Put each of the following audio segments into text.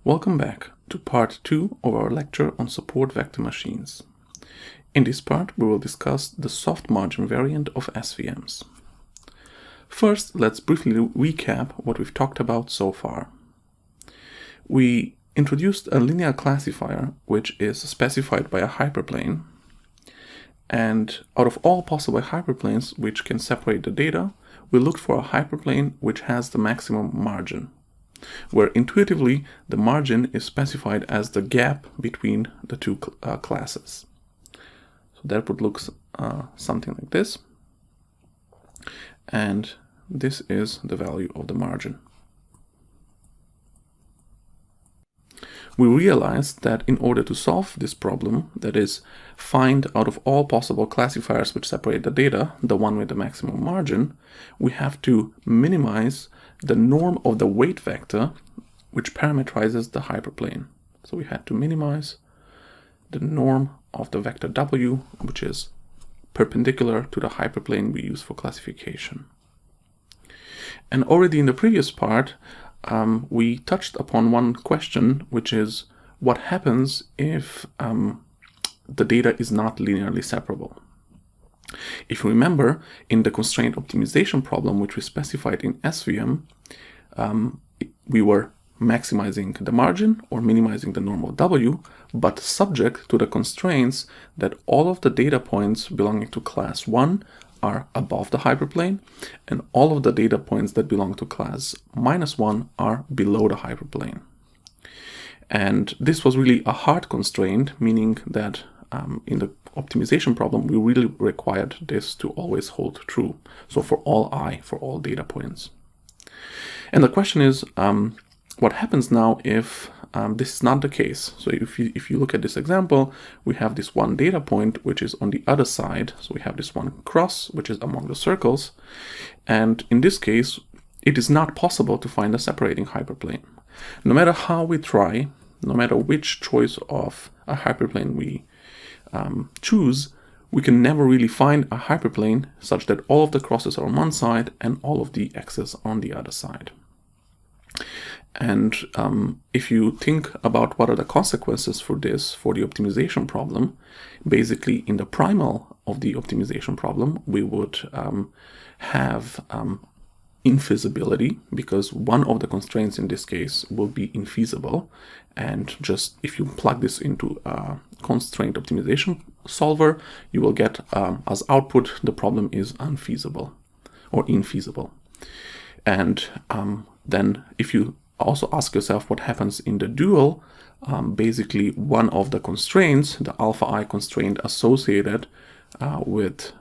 Welcome back to part 2 of our lecture on support vector machines. In this part, we will discuss the soft margin variant of SVMs. First, let's briefly recap what we've talked about so far. We introduced a linear classifier, which is specified by a hyperplane. And out of all possible hyperplanes which can separate the data, we looked for a hyperplane which has the maximum margin, where intuitively the margin is specified as the gap between the two classes. So that would look something like this. And this is the value of the margin. We realized that in order to solve this problem, that is, find out of all possible classifiers which separate the data, the one with the maximum margin, we have to minimize the norm of the weight vector which parameterizes the hyperplane. So we had to minimize the norm of the vector W, which is perpendicular to the hyperplane we use for classification. And already in the previous part, we touched upon one question, which is what happens if the data is not linearly separable. If you remember, in the constraint optimization problem, which we specified in SVM, we were maximizing the margin or minimizing the norm of W, but subject to the constraints that all of the data points belonging to class 1 are above the hyperplane, and all of the data points that belong to class -1 are below the hyperplane. And this was really a hard constraint, meaning that in the optimization problem, we really required this to always hold true. So for all data points. And the question is, what happens now if this is not the case? So if you look at this example, we have this one data point which is on the other side. So we have this one cross which is among the circles. And in this case, it is not possible to find a separating hyperplane. No matter how we try, no matter which choice of a hyperplane we choose, we can never really find a hyperplane such that all of the crosses are on one side and all of the x's on the other side. And if you think about what are the consequences for this for the optimization problem, basically in the primal of the optimization problem, we would have infeasibility, because one of the constraints in this case will be infeasible. And just if you plug this into a constraint optimization solver, you will get as output the problem is unfeasible or infeasible. And then if you also ask yourself what happens in the dual, basically one of the constraints, the alpha I constraint associated with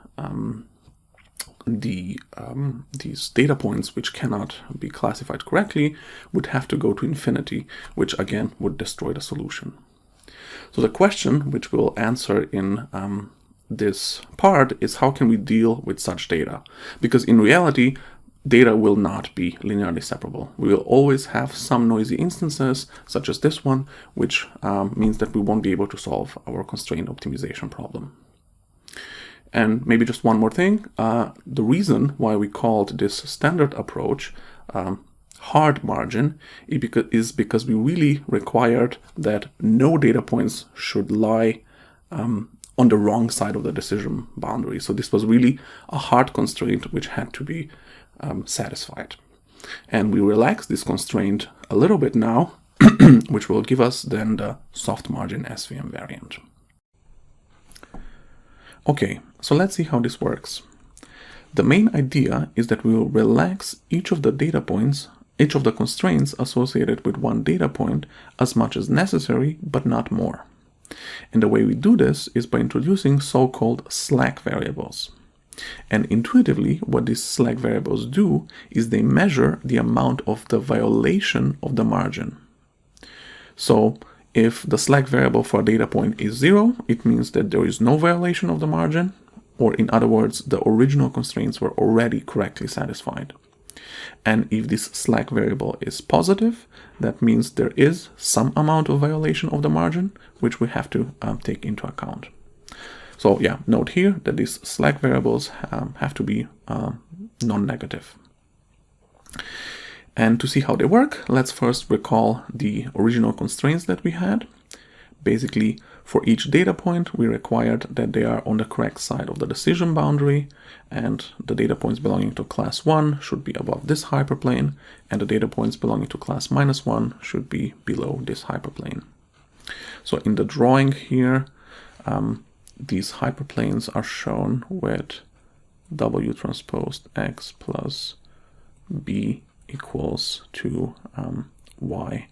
these data points which cannot be classified correctly, would have to go to infinity, which again would destroy the solution. So the question which we'll answer in this part is, how can we deal with such data? Because in reality, data will not be linearly separable. We will always have some noisy instances, such as this one, which means that we won't be able to solve our constraint optimization problem. And maybe just one more thing, the reason why we called this standard approach hard margin is because we really required that no data points should lie on the wrong side of the decision boundary. So this was really a hard constraint which had to be satisfied. And we relax this constraint a little bit now, which will give us then the soft margin SVM variant. Okay, so let's see how this works. The main idea is that we will relax each of the data points, each of the constraints associated with one data point as much as necessary, but not more. And the way we do this is by introducing so-called slack variables. And intuitively, what these slack variables do is they measure the amount of the violation of the margin. So if the slack variable for a data point is 0, it means that there is no violation of the margin, or in other words, the original constraints were already correctly satisfied. And if this slack variable is positive, that means there is some amount of violation of the margin, which we have to take into account. So yeah, note here that these slack variables have to be non-negative. And to see how they work, let's first recall the original constraints that we had. Basically, for each data point, we required that they are on the correct side of the decision boundary, and the data points belonging to class 1 should be above this hyperplane, and the data points belonging to class -1 should be below this hyperplane. So in the drawing here, these hyperplanes are shown with W transposed X plus B equals to Y.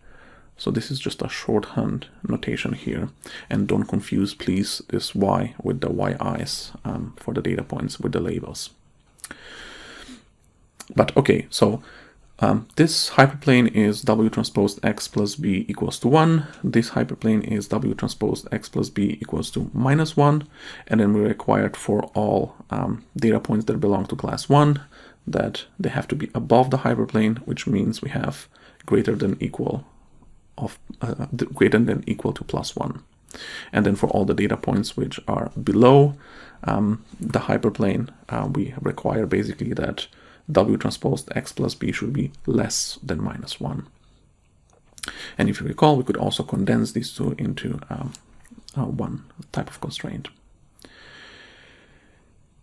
So this is just a shorthand notation here, and don't confuse, please, this Y with the YIs for the data points with the labels. But okay, so this hyperplane is W transposed X plus B equals to 1. This hyperplane is W transposed X plus B equals to -1. And then we required for all data points that belong to class 1 that they have to be above the hyperplane, which means we have greater than equal to +1. And then for all the data points which are below the hyperplane, we require basically that W transposed X plus B should be less than -1. And if you recall, we could also condense these two into one type of constraint.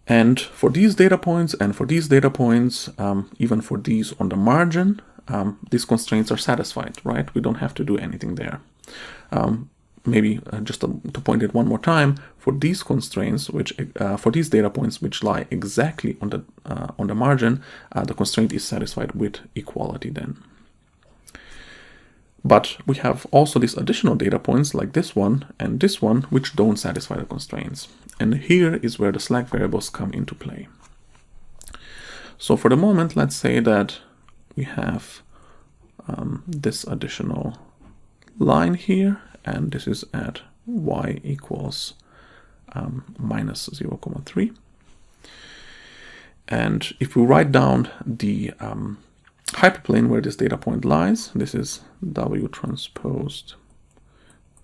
And for these data points and for these data points, even for these on the margin, these constraints are satisfied, right? We don't have to do anything there. Maybe just to point it one more time, for these constraints, for these data points which lie exactly on the margin, the constraint is satisfied with equality then. But we have also these additional data points like this one and this one which don't satisfy the constraints. And here is where the slack variables come into play. So for the moment, let's say that we have this additional line here, and this is at y equals minus 0,3. And if we write down the hyperplane where this data point lies, this is W transposed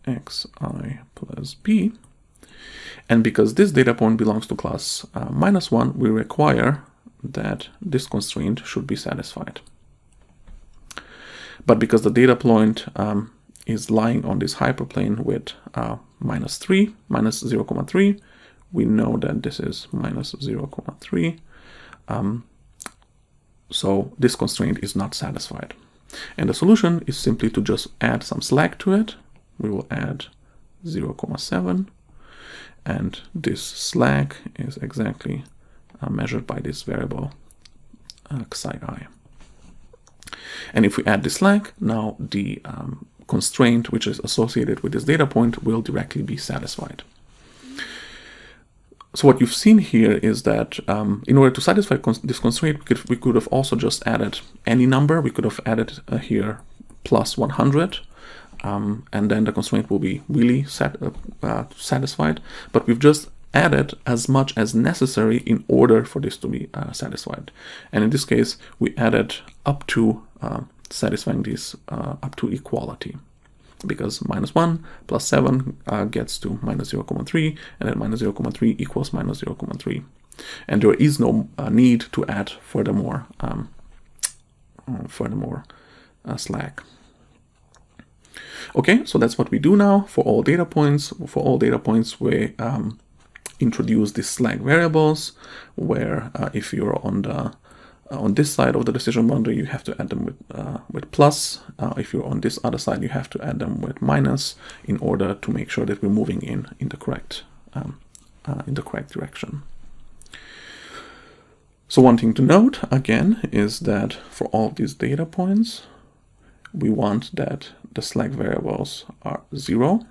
xi plus b. And because this data point belongs to class -1, we require that this constraint should be satisfied. But because the data point is lying on this hyperplane with minus 0,3, we know that this is minus 0,3. So this constraint is not satisfied. And the solution is simply to just add some slack to it. We will add 0,7. And this slack is exactly measured by this variable xi. And if we add the slack, now the constraint which is associated with this data point will directly be satisfied. So what you've seen here is that in order to satisfy this constraint, we could have also just added any number. We could have added here plus 100, and then the constraint will be really satisfied. But we've just added as much as necessary in order for this to be satisfied. And in this case, we added up to satisfying this up to equality, because -1 plus 7 gets to minus 0,3, and then minus 0,3 equals minus 0,3. And there is no need to add furthermore slack. Okay, so that's what we do now for all data points. For all data points, we introduce these slack variables, where if you're on this side of the decision boundary, you have to add them with plus. If you're on this other side, you have to add them with minus in order to make sure that we're moving in the correct direction. So one thing to note again is that for all these data points, we want that the slack variables are 0,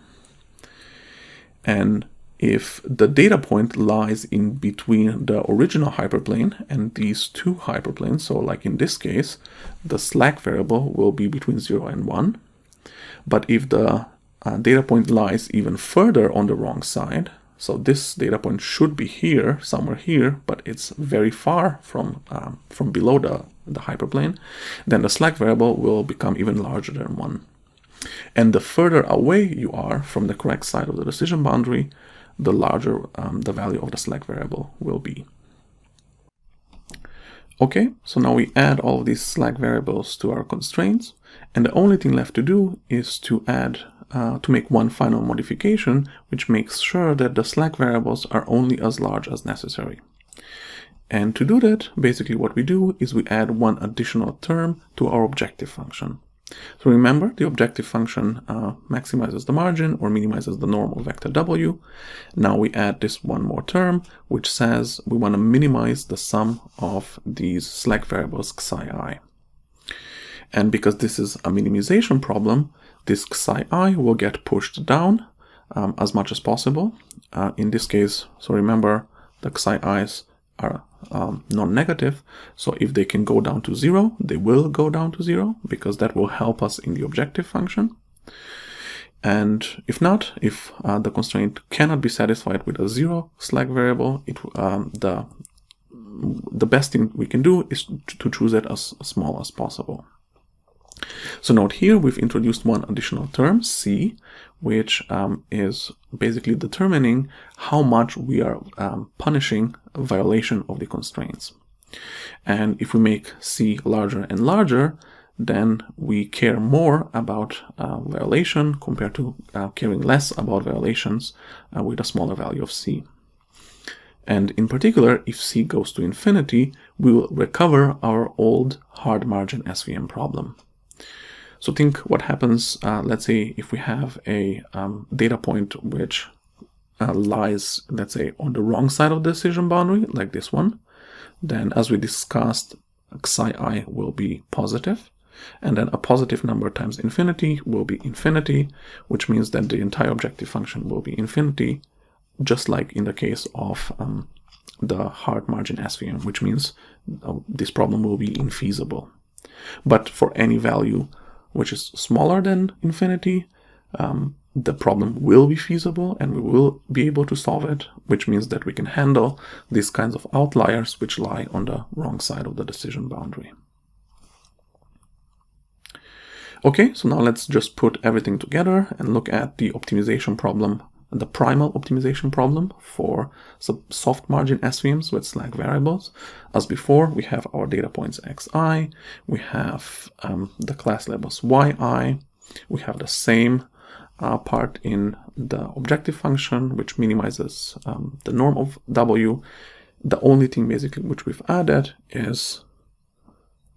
and if the data point lies in between the original hyperplane and these two hyperplanes, so like in this case, the slack variable will be between 0 and 1. But if the data point lies even further on the wrong side, so this data point should be here, somewhere here, but it's very far from below the hyperplane, then the slack variable will become even larger than 1. And the further away you are from the correct side of the decision boundary, the larger the value of the slack variable will be. Okay, so now we add all of these slack variables to our constraints, and the only thing left to do is to make one final modification, which makes sure that the slack variables are only as large as necessary. And to do that, basically what we do is we add one additional term to our objective function. So remember, the objective function maximizes the margin or minimizes the norm of vector w. Now we add this one more term, which says we want to minimize the sum of these slack variables psi I. And because this is a minimization problem, this psi I will get pushed down as much as possible. In this case, so remember, the psi i's are non-negative, so if they can go down to 0, they will go down to 0, because that will help us in the objective function. And if not, if the constraint cannot be satisfied with a 0 slack variable, the best thing we can do is to choose it as small as possible. So note here we've introduced one additional term, c, which is basically determining how much we are punishing a violation of the constraints. And if we make c larger and larger, then we care more about violation compared to caring less about violations with a smaller value of c. And in particular, if c goes to infinity, we will recover our old hard margin SVM problem. So think what happens, let's say, if we have a data point which lies, let's say, on the wrong side of the decision boundary, like this one, then as we discussed, psi I will be positive, and then a positive number times infinity will be infinity, which means that the entire objective function will be infinity, just like in the case of the hard margin SVM, which means this problem will be infeasible. But for any value which is smaller than infinity, the problem will be feasible and we will be able to solve it, which means that we can handle these kinds of outliers which lie on the wrong side of the decision boundary. Okay, so now let's just put everything together and look at the optimization problem, the primal optimization problem for soft margin SVMs with slack variables. As before, we have our data points xi, we have the class labels yi, we have the same part in the objective function, which minimizes the norm of w. The only thing basically which we've added is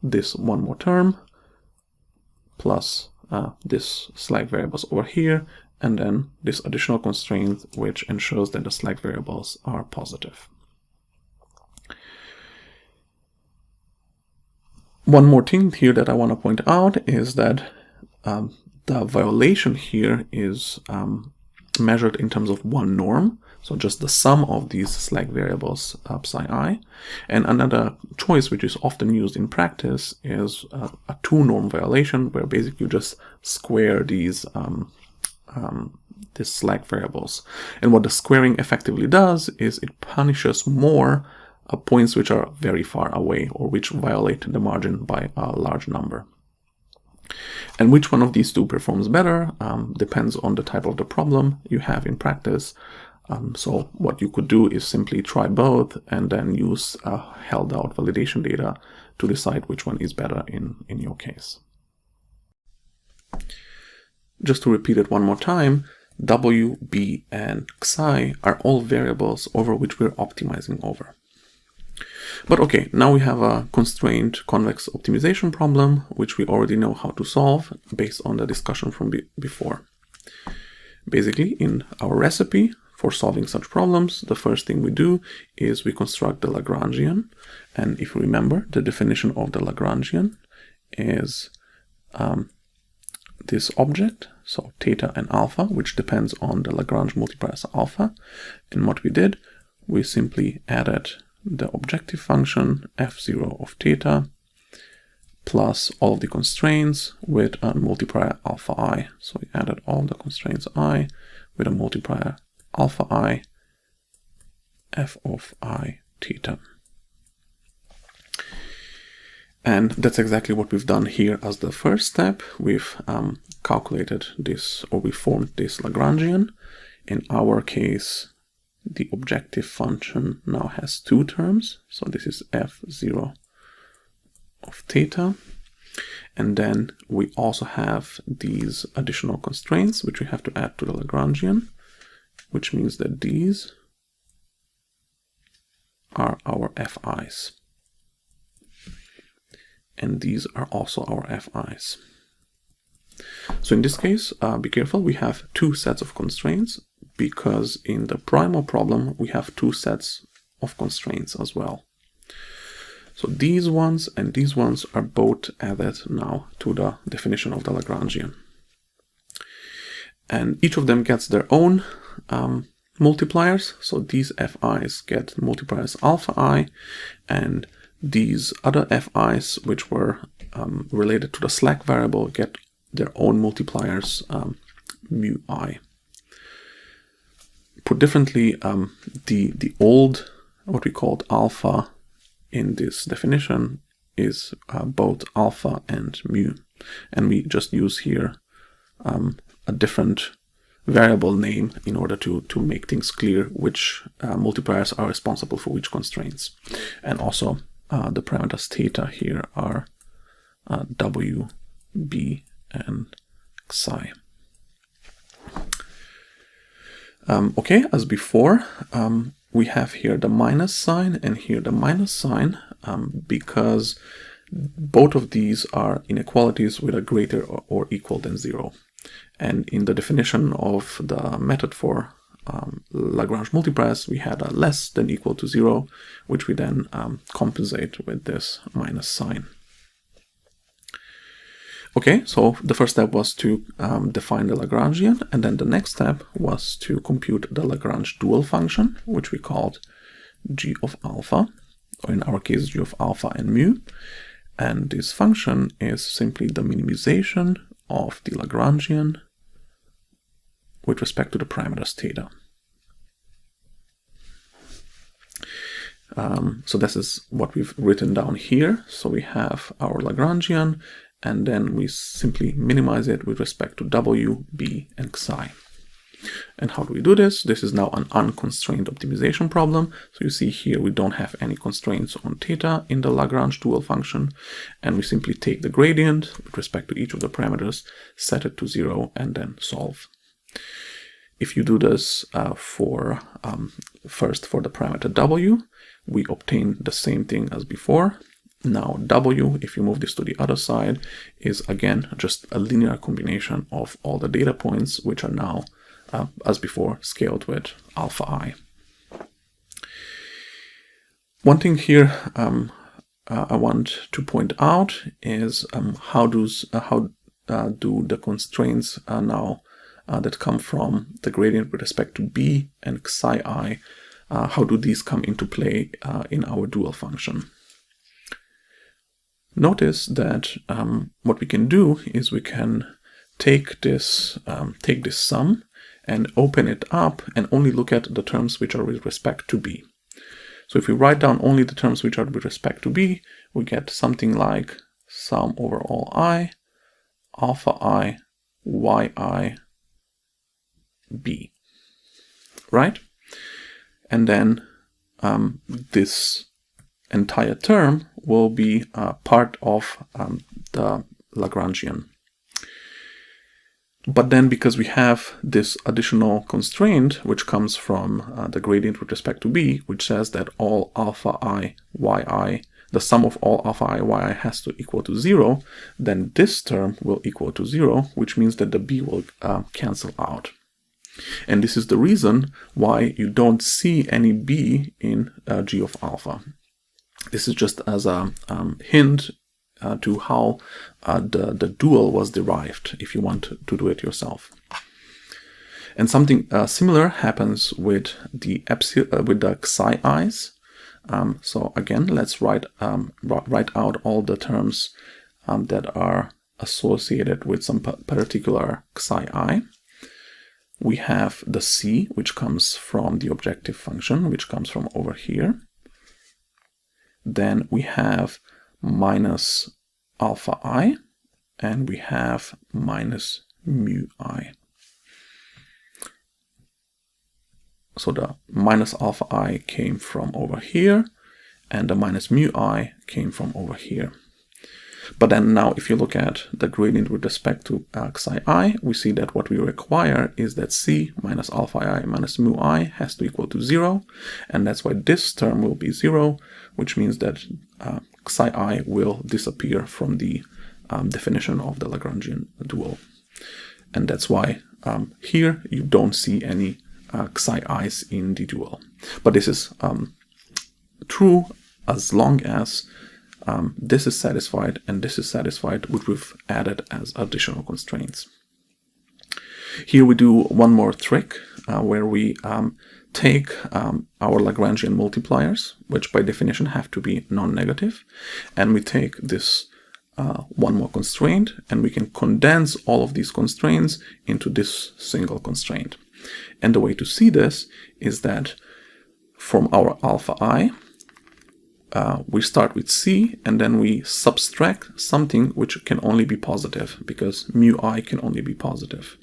this one more term, plus this slack variables over here, and then this additional constraint which ensures that the slack variables are positive. One more thing here that I want to point out is that the violation here is measured in terms of one norm, so just the sum of these slack variables psi I. And another choice which is often used in practice is a two-norm violation, where basically you just square these slack variables. And what the squaring effectively does is it punishes more points which are very far away or which violate the margin by a large number. And which one of these two performs better depends on the type of the problem you have in practice. So what you could do is simply try both and then use held out validation data to decide which one is better in your case. Just to repeat it one more time, w, b, and xi are all variables over which we're optimizing over. But okay, now we have a constrained convex optimization problem, which we already know how to solve based on the discussion from before. Basically, in our recipe for solving such problems, the first thing we do is we construct the Lagrangian. And if you remember, the definition of the Lagrangian is this object, so theta and alpha, which depends on the Lagrange multipliers alpha. And what we did, we simply added the objective function f0 of theta plus all of the constraints with a multiplier alpha I. So we added all the constraints I with a multiplier alpha I f of I theta. And that's exactly what we've done here as the first step. We've calculated this, or we formed this Lagrangian. In our case, the objective function now has two terms. So this is f0 of theta. And then we also have these additional constraints, which we have to add to the Lagrangian, which means that these are our Fi's. And these are also our Fi's. So in this case, be careful, we have two sets of constraints, because in the primal problem, we have two sets of constraints as well. So these ones and these ones are both added now to the definition of the Lagrangian. And each of them gets their own multipliers. So these Fi's get multipliers alpha I, and these other Fi's, which were related to the slack variable, get their own multipliers mu I. Put differently, the old, what we called alpha in this definition, is both alpha and mu. And we just use here a different variable name in order to make things clear which multipliers are responsible for which constraints. And also the parameters theta here are W, B, and psi. Okay, as before, we have here the minus sign and here the minus sign, because both of these are inequalities with a greater or equal than 0. And in the definition of the method for Lagrange multipliers, we had a less than equal to 0, which we then compensate with this minus sign. Okay, so the first step was to define the Lagrangian, and then the next step was to compute the Lagrange dual function, which we called g of alpha, or in our case g of alpha and mu. And this function is simply the minimization of the Lagrangian with respect to the parameters theta. So this is what we've written down here. So we have our Lagrangian, and then we simply minimize it with respect to W, B, and psi. And how do we do this? This is now an unconstrained optimization problem. So you see here we don't have any constraints on theta in the Lagrange dual function, and we simply take the gradient with respect to each of the parameters, set it to 0, and then solve. If you do this first for the parameter W, we obtain the same thing as before. Now W, if you move this to the other side, is again just a linear combination of all the data points, which are now, as before, scaled with alpha I. One thing here I want to point out is how do the constraints now that come from the gradient with respect to B and psi I, how do these come into play in our dual function? Notice that what we can do is we can take this sum and open it up and only look at the terms which are with respect to B. So if we write down only the terms which are with respect to B, we get something like sum over all I, alpha I, yi, B, right? And then this entire term will be part of the Lagrangian. But then because we have this additional constraint, which comes from the gradient with respect to B, which says that all alpha I, yi, the sum of all alpha I, yi has to equal to 0, then this term will equal to 0, which means that the B will cancel out. And this is the reason why you don't see any B in G of alpha. This is just as a hint to how the dual was derived, if you want to do it yourself. And something similar happens with the psi i's. So again, let's write out all the terms that are associated with some particular psi I. We have the c, which comes from the objective function, which comes from over here. Then we have minus alpha I, and we have minus mu I. So the minus alpha I came from over here, and the minus mu I came from over here. But then now if you look at the gradient with respect to psi I, we see that what we require is that c minus alpha I minus mu I has to equal to 0. And that's why this term will be 0, which means that psi I will disappear from the definition of the Lagrangian dual. And that's why here you don't see any psi i's in the dual. But this is true as long as this is satisfied and this is satisfied, which we've added as additional constraints. Here we do one more trick where we take our Lagrangian multipliers, which by definition have to be non-negative, and we take this one more constraint, and we can condense all of these constraints into this single constraint. And the way to see this is that from our alpha I, we start with c, and then we subtract something which can only be positive, because mu I can only be positive.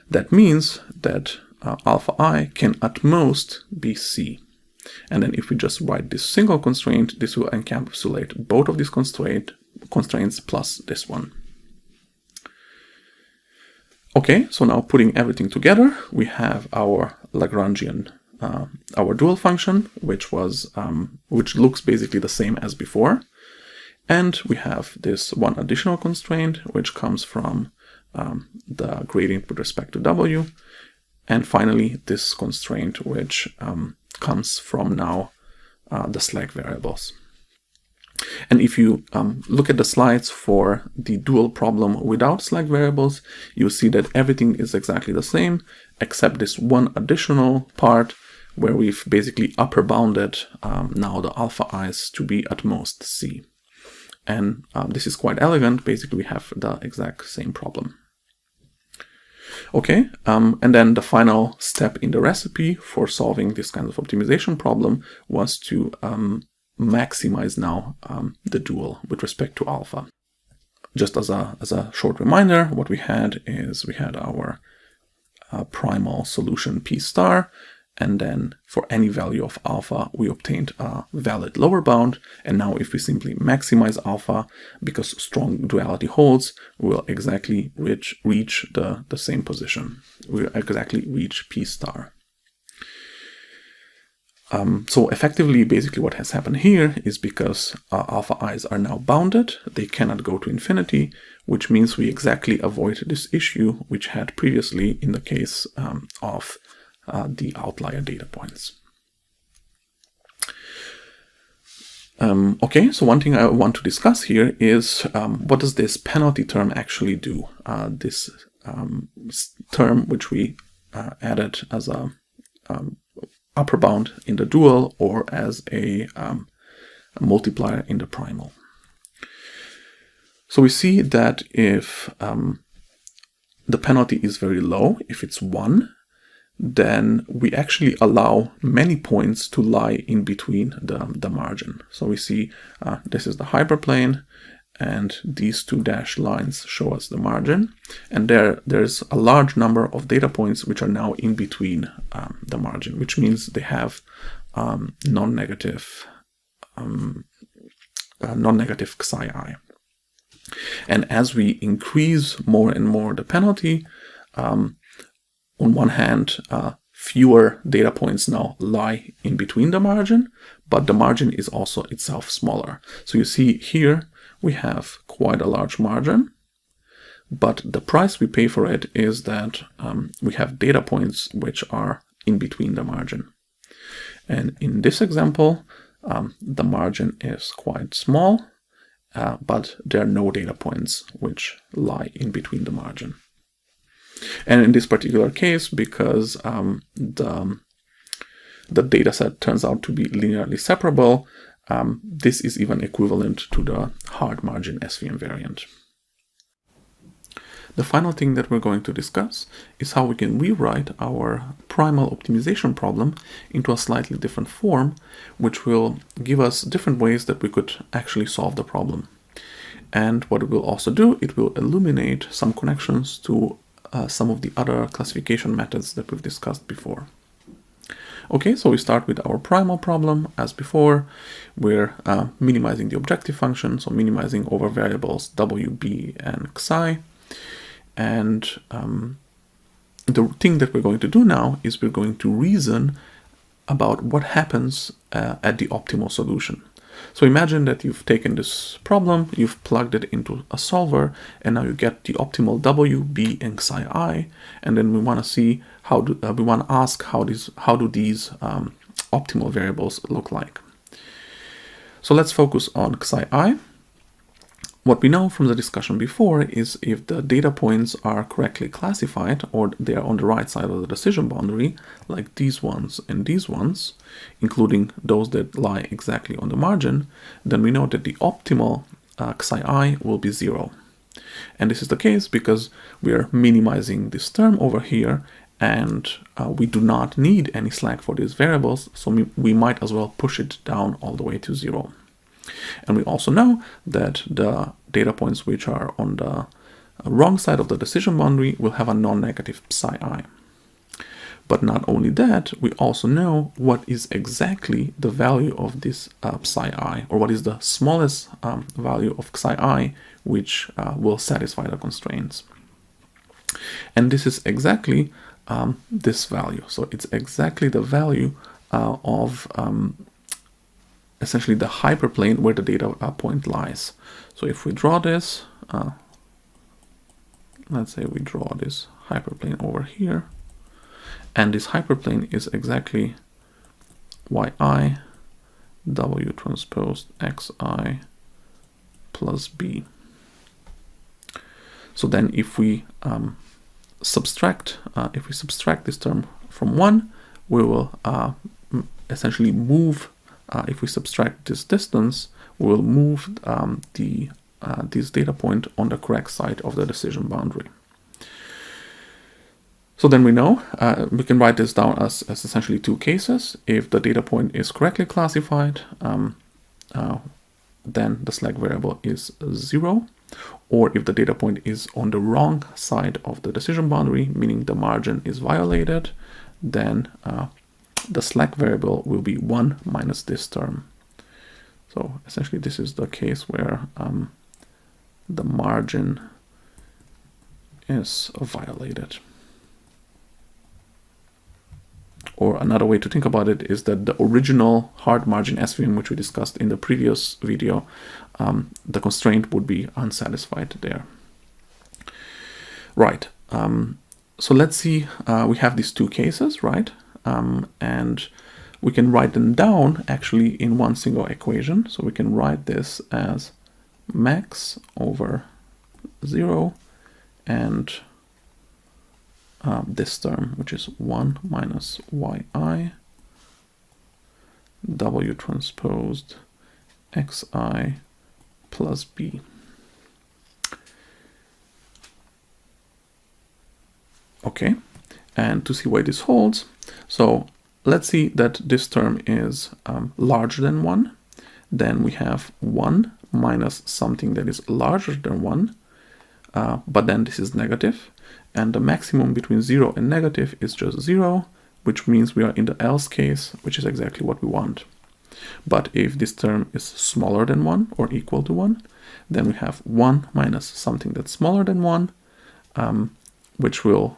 That means that alpha I can at most be c. And then if we just write this single constraint, this will encapsulate both of these constraints plus this one. Okay, so now putting everything together, we have our Lagrangian our dual function, which looks basically the same as before, and we have this one additional constraint which comes from the gradient with respect to w, and finally this constraint which comes from now the slack variables. And if you look at the slides for the dual problem without slack variables, you'll see that everything is exactly the same except this one additional part where we've basically upper bounded now the alpha i's to be at most c. And this is quite elegant. Basically, we have the exact same problem. Okay, and then the final step in the recipe for solving this kind of optimization problem was to maximize now the dual with respect to alpha. Just as a short reminder, what we had is we had our primal solution p star, and then for any value of alpha, we obtained a valid lower bound. And now if we simply maximize alpha, because strong duality holds, we'll exactly reach the same position. We'll exactly reach p star. So effectively, basically what has happened here is because alpha i's are now bounded, they cannot go to infinity, which means we exactly avoid this issue which had previously in the case of the outlier data points. Okay, so one thing I want to discuss here is what does this penalty term actually do? This term which we added as a upper bound in the dual or as a multiplier in the primal. So we see that if the penalty is very low, if it's 1, then we actually allow many points to lie in between the margin. So we see this is the hyperplane, and these two dashed lines show us the margin. And there's a large number of data points which are now in between the margin, which means they have non-negative psi I. And as we increase more and more the penalty, on one hand, fewer data points now lie in between the margin, but the margin is also itself smaller. So you see here we have quite a large margin, but the price we pay for it is that we have data points which are in between the margin. And in this example, the margin is quite small, but there are no data points which lie in between the margin. And in this particular case, because the data set turns out to be linearly separable, this is even equivalent to the hard margin SVM variant. The final thing that we're going to discuss is how we can rewrite our primal optimization problem into a slightly different form, which will give us different ways that we could actually solve the problem. And what it will also do, it will illuminate some connections to some of the other classification methods that we've discussed before. Okay, so we start with our primal problem. As before, we're minimizing the objective function, so minimizing over variables w, b, and xi. And the thing that we're going to do now is we're going to reason about what happens at the optimal solution. So imagine that you've taken this problem, you've plugged it into a solver, and now you get the optimal w, b, and xi I, and then we want to see how we want to ask how do these optimal variables look like. So let's focus on xi I. What we know from the discussion before is if the data points are correctly classified, or they are on the right side of the decision boundary, like these ones and these ones, including those that lie exactly on the margin, then we know that the optimal xi I will be 0. And this is the case because we are minimizing this term over here, and we do not need any slack for these variables, so we might as well push it down all the way to 0. And we also know that the data points which are on the wrong side of the decision boundary will have a non-negative psi I. But not only that, we also know what is exactly the value of this psi I, or what is the smallest value of xi I which will satisfy the constraints. And this is exactly this value. So it's exactly the value of essentially the hyperplane where the data point lies. So if we draw this, let's say we draw this hyperplane over here, and this hyperplane is exactly yi w transpose xi plus b. So then if we subtract this term from 1, we will essentially move. If we subtract this distance, we will move this data point on the correct side of the decision boundary. So then we know, we can write this down as essentially two cases. If the data point is correctly classified, then the slack variable is 0. Or if the data point is on the wrong side of the decision boundary, meaning the margin is violated, then the slack variable will be 1 minus this term. So essentially this is the case where the margin is violated. Or another way to think about it is that the original hard margin SVM, which we discussed in the previous video, the constraint would be unsatisfied there. Right, so let's see, we have these two cases, right? And we can write them down actually in one single equation. So we can write this as max over 0 and this term, which is 1 minus yi w transposed xi plus b. Okay, and to see why this holds, so let's see that this term is larger than 1. Then we have 1 minus something that is larger than 1, but then this is negative. And the maximum between 0 and negative is just 0, which means we are in the else case, which is exactly what we want. But if this term is smaller than 1 or equal to 1, then we have 1 minus something that's smaller than 1, which will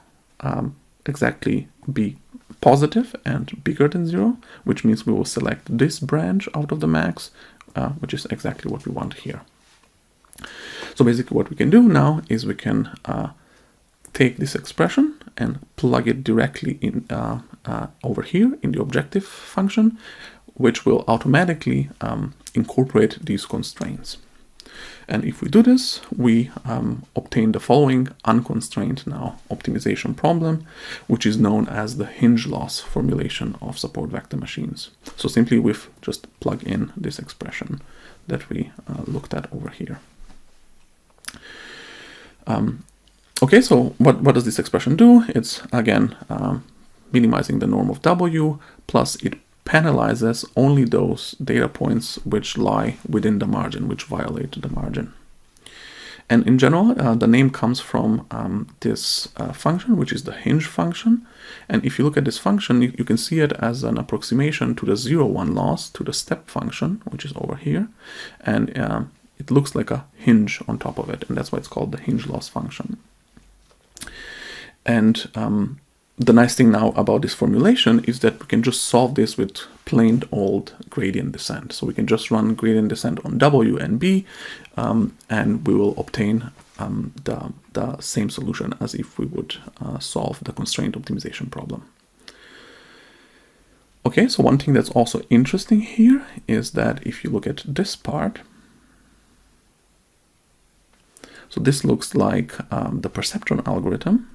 exactly be positive and bigger than 0, which means we will select this branch out of the max, which is exactly what we want here. So basically what we can do now is we can take this expression and plug it directly in over here in the objective function, which will automatically incorporate these constraints. And if we do this, we obtain the following unconstrained now optimization problem, which is known as the Hinge loss formulation of support vector machines. So simply we've just plug in this expression that we looked at over here. Okay, so what does this expression do? It's again minimizing the norm of W, plus it penalizes only those data points which lie within the margin, which violate the margin. And in general, the name comes from this function, which is the Hinge function. And if you look at this function, you can see it as an approximation to the 0-1 loss, to the step function, which is over here. And it looks like a hinge on top of it, and that's why it's called the hinge loss function. And the nice thing now about this formulation is that we can just solve this with plain old gradient descent. So we can just run gradient descent on W and B, and we will obtain the same solution as if we would solve the constraint optimization problem. Okay, so one thing that's also interesting here is that if you look at this part, so this looks like the perceptron algorithm.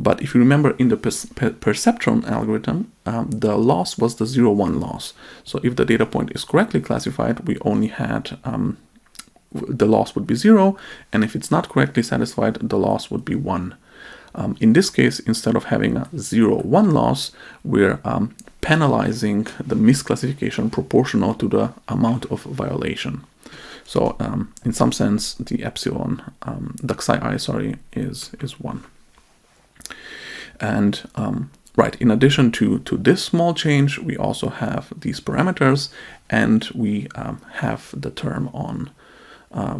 But if you remember, in the perceptron algorithm, the loss was the 0-1 loss. So if the data point is correctly classified, we only had the loss would be 0, and if it's not correctly satisfied, the loss would be 1. In this case, instead of having a 0-1 loss, we're penalizing the misclassification proportional to the amount of violation. So in some sense, the epsilon, the xi I, sorry, is 1. And right, in addition to this small change, we also have these parameters, and we have the term on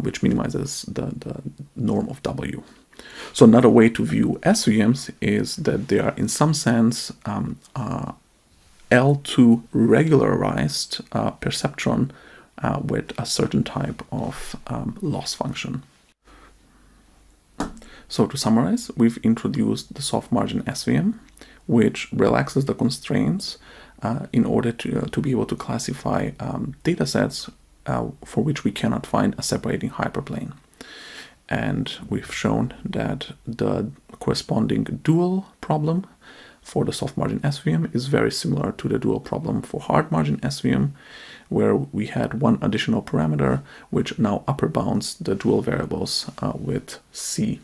which minimizes the norm of W. So another way to view SVMs is that they are in some sense L2 regularized perceptron with a certain type of loss function. So to summarize, we've introduced the soft margin SVM, which relaxes the constraints in order to be able to classify data sets for which we cannot find a separating hyperplane. And we've shown that the corresponding dual problem for the soft margin SVM is very similar to the dual problem for hard margin SVM, where we had one additional parameter which now upper bounds the dual variables with C.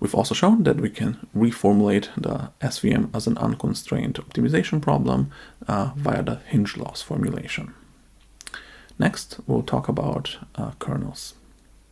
We've also shown that we can reformulate the SVM as an unconstrained optimization problem via the hinge loss formulation. Next, we'll talk about kernels.